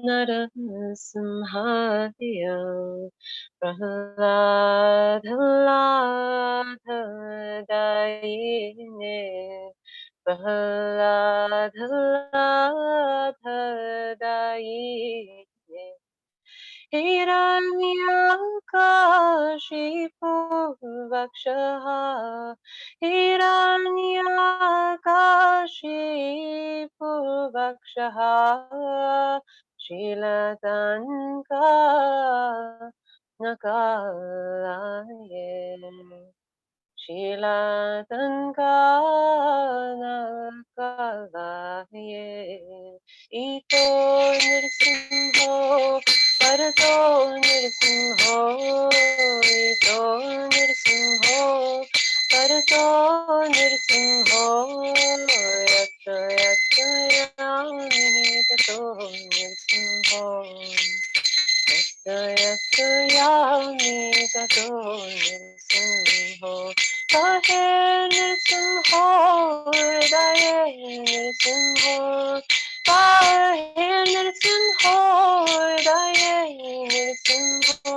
Speaker 1: Narasimhaya. Prahlādhādhādayine. Prahlādhādhādayine. Hiranyakashipu-vakshaha. Hiranyakashipu-vakshaha. Shrilatanka nakalaye. Shrilatanka nakalaye. Ito nirsimho Parato nirsimho, ito nirsimho, parato nirsimho, yatta yatta yami tato nirsimho, yatta yatta yami tato nirsimho, kahe nirsimho, hridaye nirsimho, kahe nirsimho, hridaye nirsimho,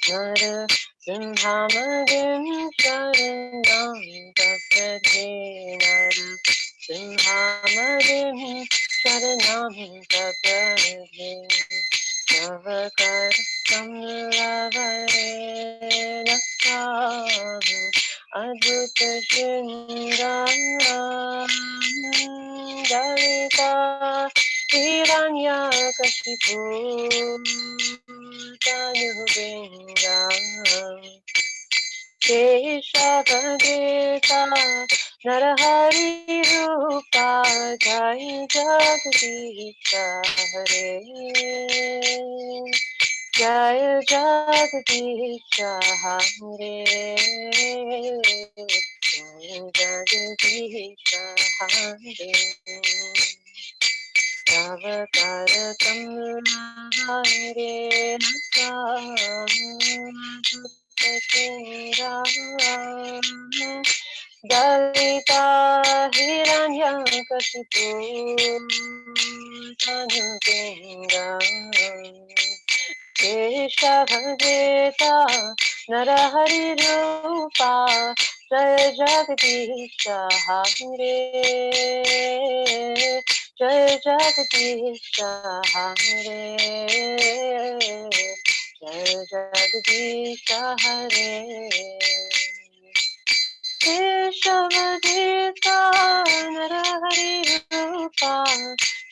Speaker 1: Narasimhamadim sharanam tapradhe. Narasimhamadim sharanam tapradhe. Navakar samlavarena sahu adhuta shringaram dalita Hiranyakashipu Tanubindam Keshavadeta Narahari Rupa Jai Jagdisha Hare Jai Jagdisha Hare Jai Jagdisha Hare Avatarakam Hare Nam Dalita Hiranyakasipu Tanupinga Keshavadeta Narahari Rupa Jaya Jagadisha Hare Jaya Jagadisha Hare Jaya Jagadisha Hare Keshavadita Narahari Rupa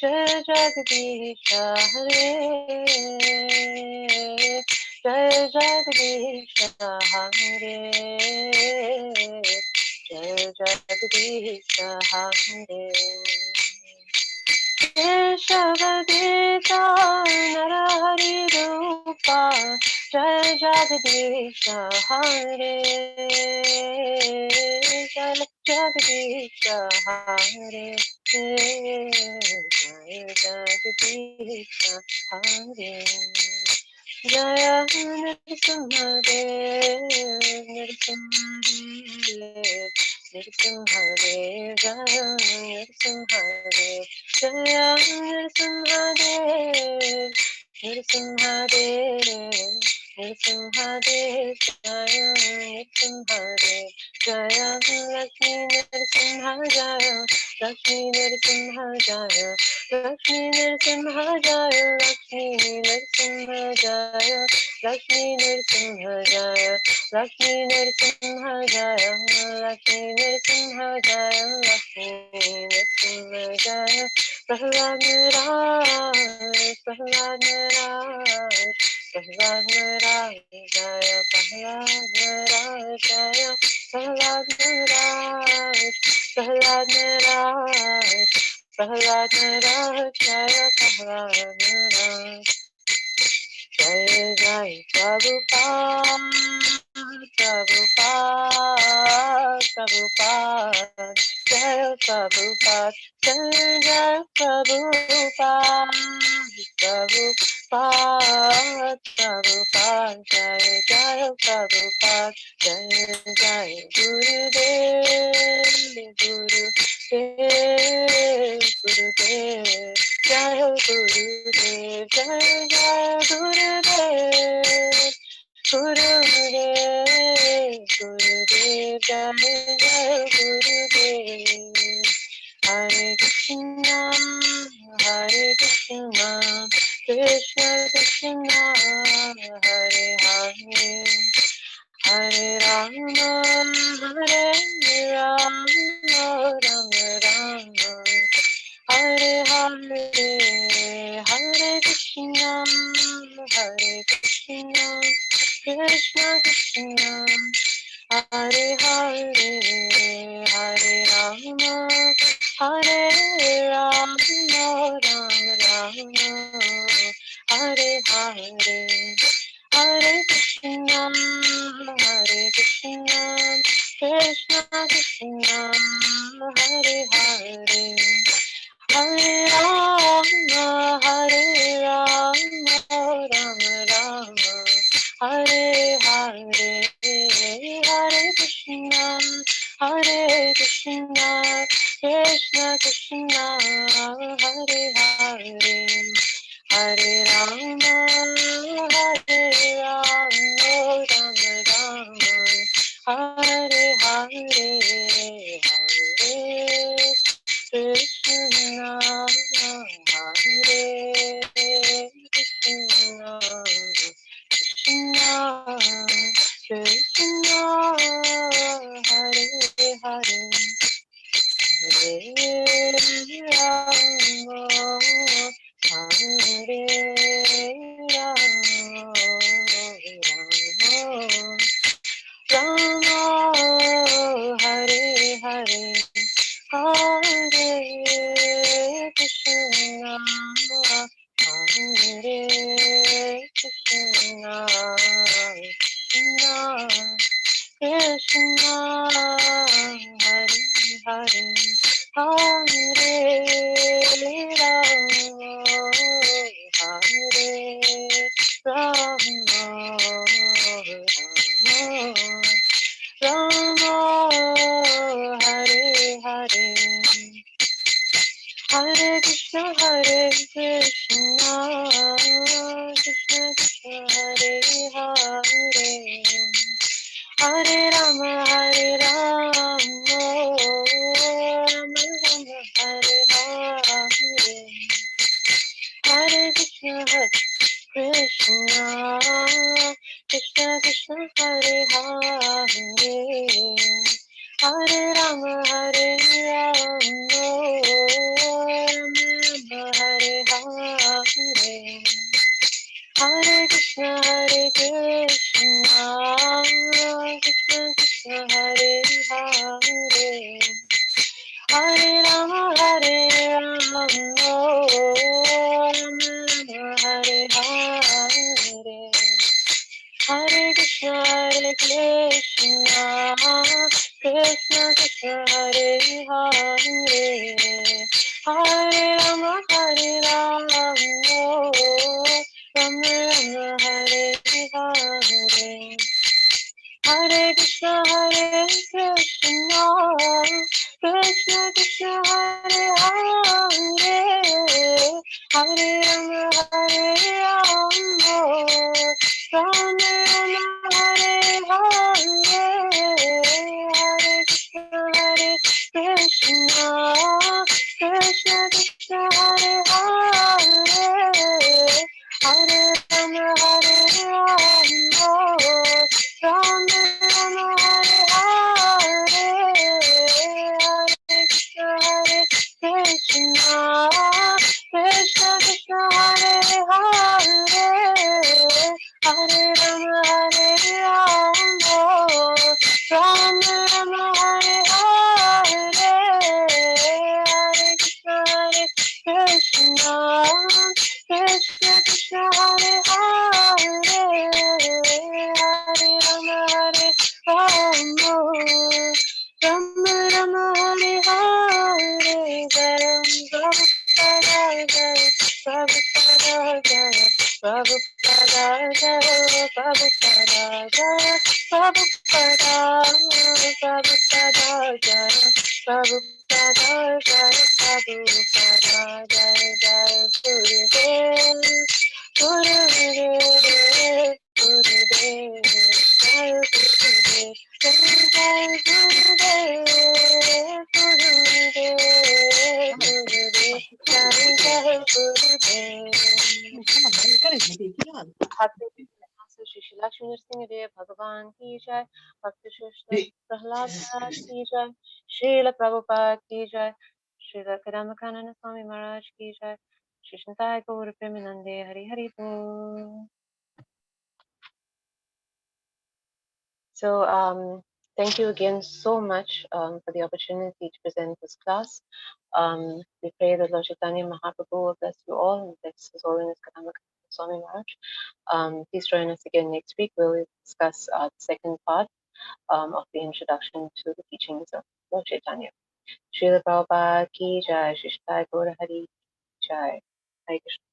Speaker 1: Jaya Jagadisha Hare Jaya Jagadisha Hare Jaya Jagadisha Hare Keshavadita Narahari Rupa Jaya Jagadisha Hare Jaya Jagadisha Hare Jaya Jagadisha Hare Jaya Nrsimhadev Nrsimhadev Nrsimhadev Jaya Nrsimhadev Jaya Nrsimhadev Nrsimhadev Nrsimhadev Jaya Nrsimhadev Jaya Lakshmi Nrsimha Jaya Lakshmi Nrsimha Jaya Lakshmi Nrsimha Jaya Lakshmi Nrsimha Jaya Lakshmi Nrsimha Jaya Lakshmi Nrsimha Jaya Lakshmi Nrsimha Jaya Lakshmi Nrsimha Jaya Prahlad Maharaj Prahlad Maharaj Prahlad Maharaj Jaya Prahlad Maharaj Jaya Prahlad Maharaj Prahlad Maharaj Prahlad Maharaj Jaya Prahlad Maharaj Jai Jai Prabhupada Prabhupada Prabhupada Jai Prabhupada Jai Jai Prabhupada Prabhupada Prabhupada Jai Jai Prabhupada Jai Jai Gurudev Gurudev Gurudev Jai Gurudev Jai Jai Gurudev Gurudev Gurudev Jai Jai Gurudev Hare Krishna Hare Krishna Krishna Krishna Hare Hare Hare Rama Hare Rama Rama Rama Hare Hare Hare Krishna Krishna Krishna Hare Hare Hare Rama Hare Rama Rama Rama Hare Hare Hare Krishna Krishna Krishna Hare Hare Hare Rama Rama Rama Hare Hare Hare Krishna Krishna Krishna Hare Hare Hare Rama Rama Rama Hare Hare Hare Krishna Hare Krishna Krishna Krishna Hare Hare Hare Rama Hare Rama Rama Hare Hare Hare Krishna, Hare Krishna, Krishna Krishna, Hare Hare, Hare Rama, Hare Rama, Rama Rama, Hare Hare, Hare Krishna, Hare Krishna, Krishna Krishna, Hare Hare, Hare Rama, Hare Rama, Rama Hare Hare, Hare Krishna, Hare Krishna, Krishna Krishna, Hare Hare, Hare Rama, Hare Rama, Rama Hare Hare, Hare Krishna, Hare Krishna, Krishna Krishna, Hare Hare, Hare Rama, Hare Rama, Rama Rama, Hare Hare, Hare Krishna, Hare Krishna, Krishna Krishna, Hare Hare, Hare Rama, Hare Rama, Rama Rama, Hare Hare, Hare Krishna, Hare Krishna, Krishna Krishna, Hare Hare, Hare Rama, Hare Rama, Rama Rama, Hare Hare, Hare Krishna, Hare Krishna, Krishna Krishna, Hare Hare, Hare Rama, Hare Rama, Rama Rama, Hare Hare, Hare Krishna, Hare Krishna, Krishna Krishna, Hare Hare, Hare Rama, Hare Rama, Rama Rama, Hare Hare, Garam Prabhupada, Garam Prabhupada, Garam Prabhupada, Garam Prabhupada, Garam Prabhupada, Prabhupada, Garam Prabhupada, Garam Prabhupada, Jai Jai Gurudev, Gurudev, Gurudev, Jai Gurudev, Jai Jai Gurudev, Gurudev, Gurudev, Jai Jai Gurudev. Bhakti Shri Lakshmi Singh Dev Bhagavan ki jai, Bhakti Shri Prahlad Maharaj ki jai, Srila Prabhupada ki jai, Srila Kadamakanana Swami Maharaj ki jai, Shri Shantai Gaura Premanande Hari Hari Bol. So thank you again so much for the opportunity to present this class. We pray that Lord Chaitanya Mahaprabhu will bless you all and bless His Holiness Kadamakanana Swami Maharaj. Please join us again next week where we'll discuss the second part of the introduction to the teachings of Lord Chaitanya. Srila Prabhupada ki jai, Shri Shtai Gaura Hari Jai. Hare Krishna.